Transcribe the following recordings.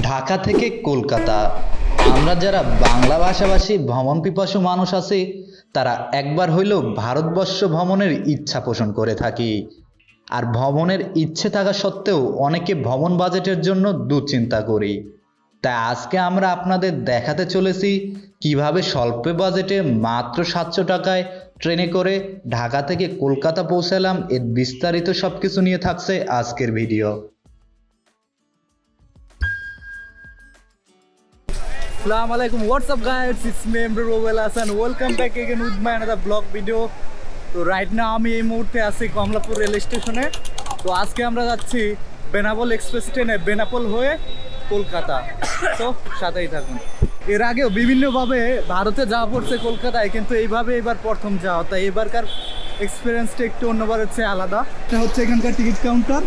ঢাকা থেকে কলকাতা। আমরা যারা বাংলা ভাষাভাষী ভ্রমণ পিপাসু মানুষ আছি, তারা একবার হইলেও ভারতবর্ষ ভ্রমণের ইচ্ছা পোষণ করে থাকি। আর ভ্রমণের ইচ্ছে থাকা সত্ত্বেও অনেকে ভ্রমণ বাজেটের জন্য দুশ্চিন্তা করি। তাই আজকে আমরা আপনাদের দেখাতে চলেছি কিভাবে স্বল্প বাজেটে মাত্র 700 টাকায় ট্রেনে করে ঢাকা থেকে কলকাতা পৌঁছালাম। এর বিস্তারিত সবকিছু নিয়ে থাকছে আজকের video. Assalamu alaikum, what's up guys, it's me Emre Rowell Hassan, welcome back again with my another vlog video. তো রাইট নাও আমি এই মুহূর্তে আছি কমলাপুর রেল স্টেশনে। তো আজকে আমরা যাচ্ছি বেনাপোল এক্সপ্রেস ট্রেনে বেনাপোল হয়ে কলকাতা। তো সাথেই থাকুন। এর আগেও বিভিন্নভাবে ভারতে যাওয়া পড়ছে কলকাতায়, কিন্তু এইভাবে এবার প্রথম যাওয়া, তাই এবারকার এক্সপিরিয়েন্সটা একটু অন্যবারের চেয়ে আলাদা। এটা হচ্ছে এখানকার টিকিট কাউন্টার।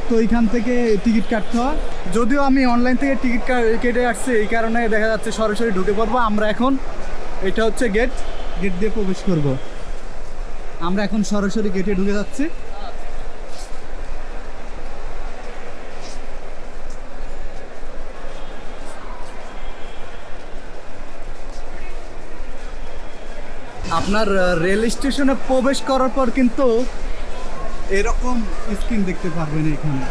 তো এইখান থেকে টিকিট কাটতে হয়, যদিও আমি অনলাইন থেকে টিকিট কেটে আসছি, এই কারণে দেখা যাচ্ছে সরাসরি ঢুকে পড়বো আমরা এখন। এটা হচ্ছে গেট দিয়ে প্রবেশ করব। আমরা এখন সরাসরি গেটে ঢুকে যাচ্ছি। আপনার রেল স্টেশনে প্রবেশ করার পর কিন্তু এরকম স্ক্রিন দেখতে পারবেন এখানে।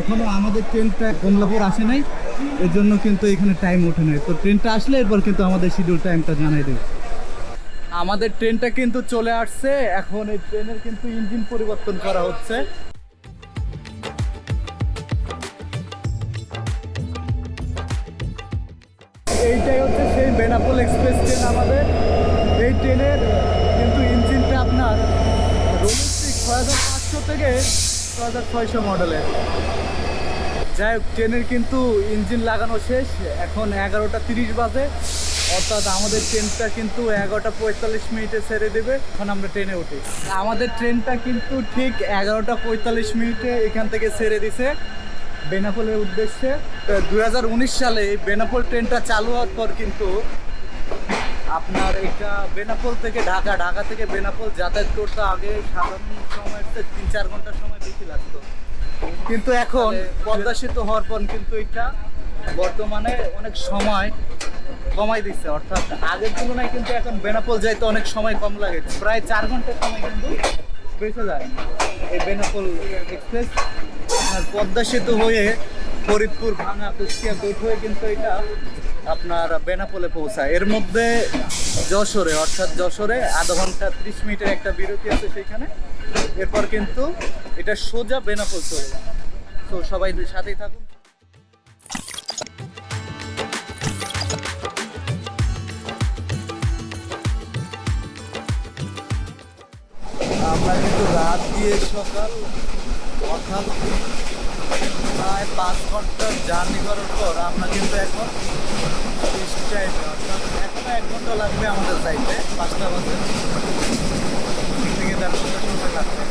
এখনো আমাদের ট্রেনটা কমলাপুর আসে নাই, এর জন্য কিন্তু এখানে টাইম ওঠে নাই। তো ট্রেনটা আসলে এরপর কিন্তু আমাদের শিডিউল টাইমটা জানাই দেবে। আমাদের ট্রেনটা কিন্তু চলে আসছে, এখন এই ট্রেনের কিন্তু ইঞ্জিন পরিবর্তন করা হচ্ছে। এইটাই হচ্ছে সেই বেনাপোল এক্সপ্রেস ট্রেন আমাদের। এই ট্রেনের কিন্তু ইঞ্জিনটা আপনার ডোমেস্টিক 6500 থেকে 6600 মডেলের। যাই হোক, ট্রেনের কিন্তু ইঞ্জিন লাগানো শেষ, এখন 11টা 30 বাজে, অর্থাৎ আমাদের ট্রেনটা কিন্তু 11টা 45 ছেড়ে দেবে। এখন আমরা ট্রেনে উঠি। আমাদের ট্রেনটা কিন্তু ঠিক 11টা 45 এখান থেকে ছেড়ে দিছে বেনাপোলের উদ্দেশ্যে। 2019 সালে এই বেনাপোল ট্রেনটা চালু হওয়ার পর কিন্তু আপনার এটা বেনাপোল থেকে ঢাকা থেকে বেনাপোল যাতায়াত করতে আগে সাধারণ সময়ের 3-4 ঘন্টার সময় বেশি লাগতো, কিন্তু এখন পদ্মা সেতু হওয়ার পর কিন্তু এটা বর্তমানে অনেক সময় কমাই দিচ্ছে। অর্থাৎ আগের তুলনায় কিন্তু এখন বেনাপোল যাইতে অনেক সময় কম লাগে, প্রায় 4 ঘন্টার সময় কিন্তু বেঁচে যায় এই বেনাপোল এক্সপ্রেস। আর পদ্মা সেতু হয়ে ফরিদপুর, ভাঙা, কুষ্টিয়া, কোট হয়ে কিন্তু এটা আপনার বেনাপোলে পৌঁছায়। এর মধ্যে যশোরে, অর্থাৎ যশোরে আধা ঘন্টা 30 মিনিটের একটা বিরতি আছে সেইখানে। এরপর কিন্তু এটা সোজা বেনাপোল চলে যায়। তো সবাই সাথেই থাকুন। আমরা কিন্তু রাত দিয়ে সকাল, অর্থাৎ প্রায় 5 ঘন্টার জার্নি করার পর আমরা কিন্তু এখন টাইমে, অর্থাৎ এখন 1 ঘন্টা লাগবে আমাদের যাইতে। 5টা বাজে থেকে 1.5 ঘন্টা সময় লাগবে।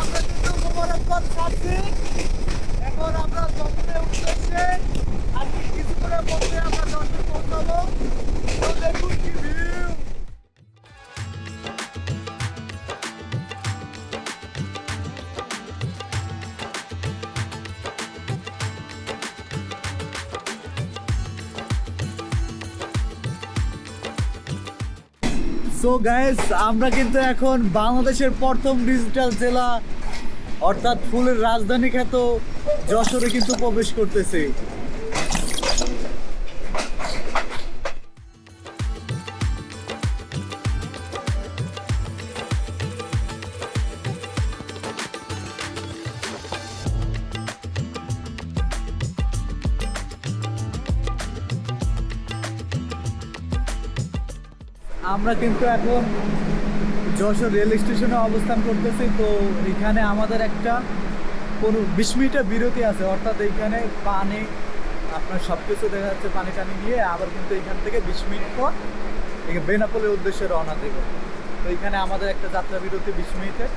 আমরা কিন্তু মোবারকবাদ ছাড়ছি, এখন আমরা যশোরে উঠতেছি। আর কিছুক্ষণের মধ্যে আমরা যশোর পৌঁছাবো। তো দেখুন কি ভিউ। সো গাইস, আমরা কিন্তু এখন বাংলাদেশের প্রথম ডিজিটাল জেলা, অর্থাৎ ফুলের রাজধানী খ্যাত যশোরে কিন্তু প্রবেশ করতেছি। আমরা কিন্তু এখন যশোর রেল স্টেশনে অবস্থান করতেছি। তো এখানে আমাদের একটা 20 মিনিটের বিরতি আছে, অর্থাৎ এইখানে পানি আপনার সব কিছু দেখা যাচ্ছে, পানি টানি নিয়ে আবার কিন্তু এখান থেকে 20 মিনিট পর বেনাপোলের উদ্দেশ্যে রওনা দেবে। তো এখানে আমাদের একটা যাত্রা বিরতি 20 মিনিটের।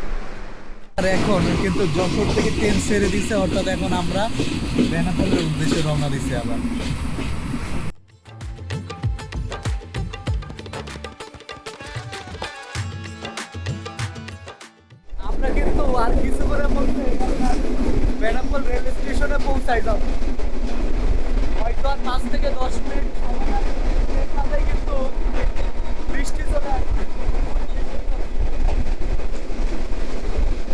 আর এখন কিন্তু যশোর থেকে ট্রেন ছেড়ে দিছে, অর্থাৎ এখন আমরা বেনাপোলের উদ্দেশ্যে রওনা দিছি আবার। আমরা কিন্তু আর কিছু করে মধ্যে বেনাপোল রেল স্টেশনে পৌঁছাই যাব, হয়তো আর 5 থেকে 10 মিনিট সময় লাগবে। এর মাঝেই কিন্তু বৃষ্টি চলে আসবে,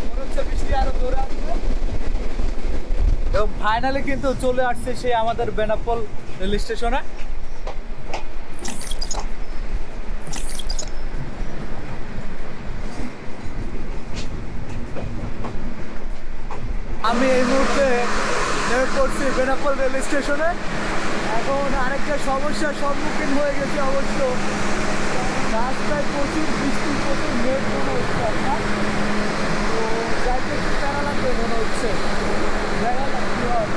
মনে হচ্ছে বৃষ্টি আরো জোরে আসবে। এবং ফাইনালি কিন্তু চলে আসছে সেই আমাদের বেনাপোল রেল স্টেশনে। আমি এই মুহূর্তে নেমে পড়ছি বেনাপোল রেল স্টেশনে। এখন আরেকটা সমস্যার সম্মুখীন হয়ে গেছে অবশ্য, রাস্তায় প্রচুর বৃষ্টি, প্রচুর মেঘ মনে হচ্ছে আপনার, তো যাইতে একটু প্যারা লাগবে মনে হচ্ছে, দেখা যাক কি হয়।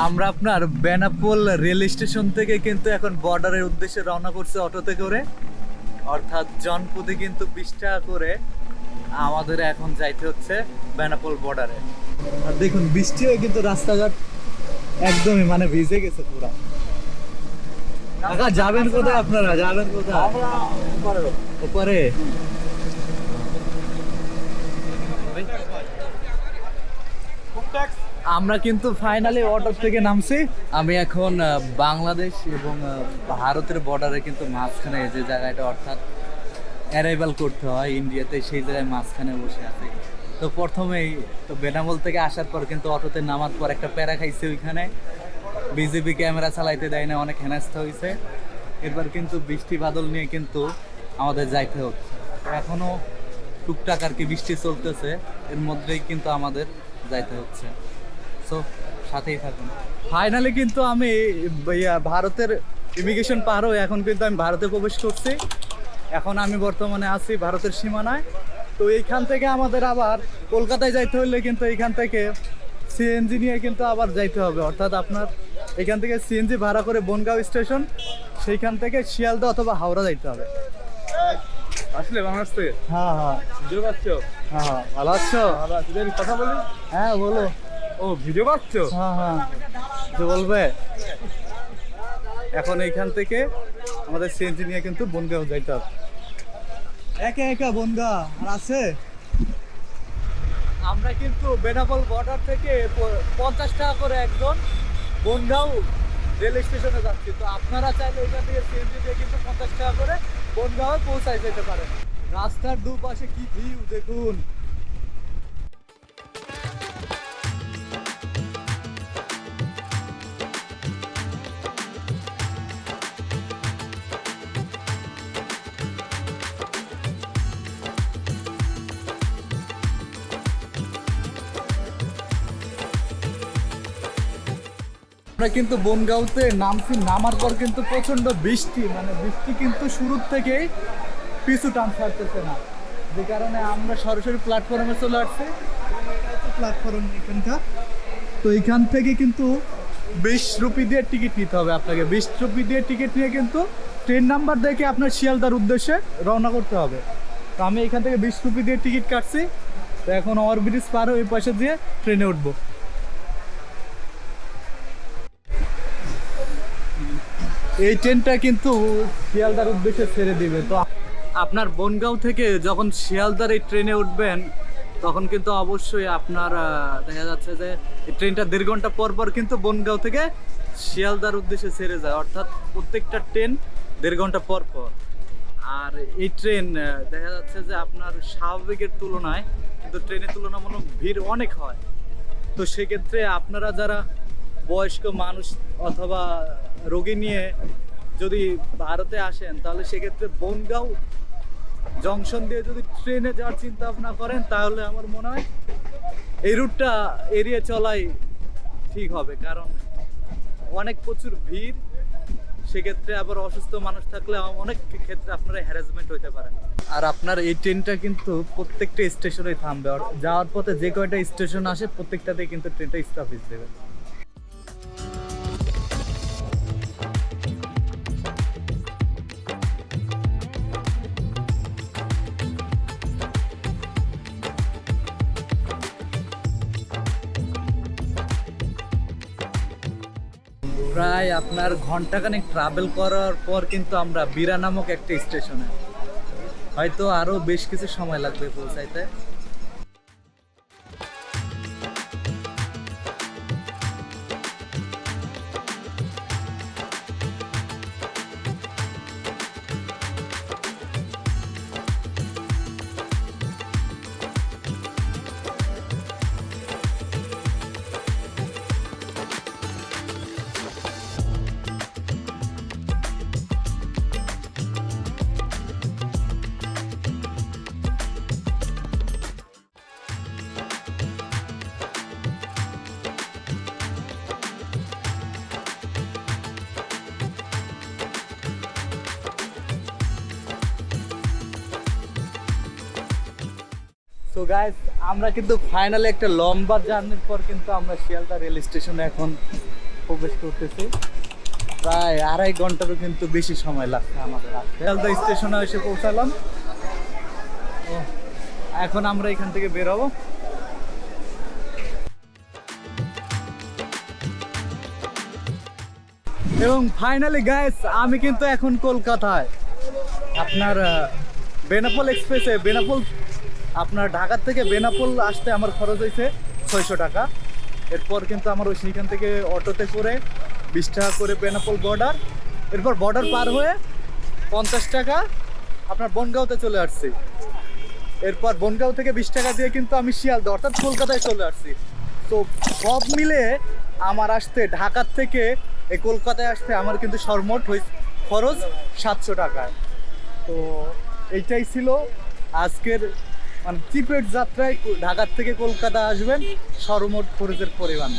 আমরা আপনার বেনাপোল রেল স্টেশন থেকে কিন্তু এখন বর্ডারের উদ্দেশ্যে রওনা করছে অটোতে করে, অর্থাৎ জনপদে কিন্তু 20 টাকা করে আমাদের এখন যাইতে হচ্ছে বেনাপোল বর্ডারে। আর দেখুন বৃষ্টি হয়ে কিন্তু রাস্তাঘাট একদমই মানে ভিজে গেছে পুরা। কাকা যাবেন কোথায়, আপনারা যাবেন কোথায়? ওপারে আমরা কিন্তু ফাইনালি অটো থেকে নামছি। আমি এখন বাংলাদেশ এবং ভারতের বর্ডারে কিন্তু মাঝখানে যে জায়গাটা অর্থাৎ অ্যারাইভাল করতে হয় ইন্ডিয়াতে, সেই জায়গায় মাঝখানে বসে আছি। তো প্রথমেই তো বেনাপোল থেকে আসার পর কিন্তু অটোতে নামার পর একটা প্যারা খাইছে, ওইখানে বিজেপি ক্যামেরা চালাইতে দেয় না, অনেক হেনস্থা হয়েছে। এবার কিন্তু বৃষ্টি বাদল নিয়ে কিন্তু আমাদের যাইতে হচ্ছে, এখনও টুকটাক আর কি বৃষ্টি চলতেছে, এর মধ্যেই কিন্তু আমাদের যাইতে হচ্ছে। সো সাথেই থাকুন। ফাইনালি কিন্তু আমি ভারতের ইমিগ্রেশন পার হয়ে এখন কিন্তু আমি ভারতে প্রবেশ করছি। এখন আমি বর্তমানে আছি ভারতের সীমানায়। তো এইখান থেকে আমাদের আবার কলকাতায় যাইতে হলে কিন্তু এইখান থেকে সিএনজি নিয়ে কিন্তু আবার যাইতে হবে, অর্থাৎ আপনার এখান থেকে সিএনজি ভাড়া করে বনগাঁও স্টেশন, সেইখান থেকে শিয়ালদা অথবা হাওড়া যাইতে হবে। আসলে বাংলাদেশ থেকে হ্যাঁ হ্যাঁ ভিডিও পাচ্ছ? হ্যাঁ, ভালো আছো? আমি কথা বলি। হ্যাঁ বলো। ও ভিডিও পাচ্ছ? হ্যাঁ হ্যাঁ, যে বলবে। এখন এইখান থেকে আমাদের সিএনজি নিয়ে কিন্তু বনগাঁও যাইতে হবে। একা একা বনগাঁ আর আছে। আমরা কিন্তু বেনাপোল বর্ডার থেকে 50 টাকা করে একজন বনগাঁও রেল স্টেশনে যাচ্ছি। তো আপনারা চাইলে এখান থেকে সিএনজি দিয়ে কিন্তু 50 টাকা করে বনগাঁও পৌঁছায় যেতে পারেন। রাস্তার দুপাশে কি ভিউ দেখুন। আমরা কিন্তু বনগাঁওতে নামছি, নামার পর কিন্তু প্রচন্ড বৃষ্টি, মানে বৃষ্টি কিন্তু শুরুর থেকেই পিছু টান ছাড়তেছে না, যে কারণে আমরা সরাসরি প্ল্যাটফর্মে চলে আসছি। প্ল্যাটফর্ম এখানকার, তো এখান থেকে কিন্তু 20 রুপি দিয়ে টিকিট নিতে হবে আপনাকে। 20 রুপি দিয়ে টিকিট নিয়ে কিন্তু ট্রেন নাম্বার দেখে আপনার শিয়ালদার উদ্দেশ্যে রওনা করতে হবে। তো আমি এখান থেকে 20 রুপি দিয়ে টিকিট কাটছি। তো এখন ওভারব্রিজ পার হয়ে ওই পাশে দিয়ে ট্রেনে উঠবো। এই ট্রেনটা কিন্তু শিয়ালদার উদ্দেশ্যে ছেড়ে দিবে। তো আপনার বনগাঁও থেকে যখন শিয়ালদার এই ট্রেনে উঠবেন তখন কিন্তু অবশ্যই আপনার দেখা যাচ্ছে যে এই ট্রেনটা 1.5 ঘন্টা পর পর কিন্তু বনগাঁও থেকে শিয়ালদার উদ্দেশ্যে ছেড়ে যায়, অর্থাৎ প্রত্যেকটা ট্রেন 1.5 ঘন্টা পর পর। আর এই ট্রেন দেখা যাচ্ছে যে আপনার স্বাভাবিকের তুলনায় কিন্তু ট্রেনের তুলনামূলক ভিড় অনেক হয়। তো সেক্ষেত্রে আপনারা যারা বয়স্ক মানুষ অথবা রোগী নিয়ে যদি ভারতে আসেন, তাহলে সেক্ষেত্রে বনগাঁও জংশন দিয়ে যদি ট্রেনে যাওয়ার চিন্তা ভাবনা করেন, তাহলে আমার মনে হয় এই রুটটা এড়িয়ে চলাই ঠিক হবে, কারণ অনেক প্রচুর ভিড়। সেক্ষেত্রে আবার অসুস্থ মানুষ থাকলে অনেক ক্ষেত্রে আপনারা হ্যারাসমেন্ট হইতে পারেন। আর আপনার এই ট্রেনটা কিন্তু প্রত্যেকটা স্টেশনে থামবে, আর যাওয়ার পথে যে কয়টা স্টেশন আসে প্রত্যেকটাতে কিন্তু ট্রেনটা স্টপেজ দেবে। প্রায় আপনার ঘন্টাখানেক ট্রাভেল করার পর কিন্তু আমরা বিরা নামক একটা স্টেশনে, হয়তো আরো বেশ কিছু সময় লাগবে পৌঁছাইতে। তো গাইস, আমরা কিন্তু ফাইনালি একটা লম্বা জার্নির পর কিন্তু আমরা শিয়ালদা রেল স্টেশনে এখন প্রবেশ করতেছি। প্রায় 2.5 ঘন্টারও কিন্তু বেশি সময় লাগছে আমাদের আসতে। শিয়ালদা স্টেশনে এসে পৌঁছালাম। তো এখন আমরা এখান থেকে বের হবো। এবং ফাইনালি গাইস, আমি কিন্তু এখন কলকাতায়। আপনার বেনাপোল এক্সপ্রেসে আপনার ঢাকা থেকে বেনাপোল আসতে আমার খরচ হয়েছে 600 টাকা। এরপর কিন্তু আমার ওই সেইখান থেকে অটোতে করে 20 টাকা করে বেনাপোল বর্ডার, এরপর বর্ডার পার হয়ে 50 টাকা আপনার বনগাঁওতে চলে আসছি। এরপর বনগাঁও থেকে 20 টাকা দিয়ে কিন্তু আমি শিয়ালদা অর্থাৎ কলকাতায় চলে আসছি। তো সব মিলে আমার আসতে ঢাকার থেকে এই কলকাতায় আসতে আমার কিন্তু সর্বমোট খরচ 700 টাকায়। তো এইটাই ছিল আজকের মানে চিপের যাত্রায় ঢাকার থেকে কলকাতা আসবেন সর্বমোট খরচের পরিমাণ।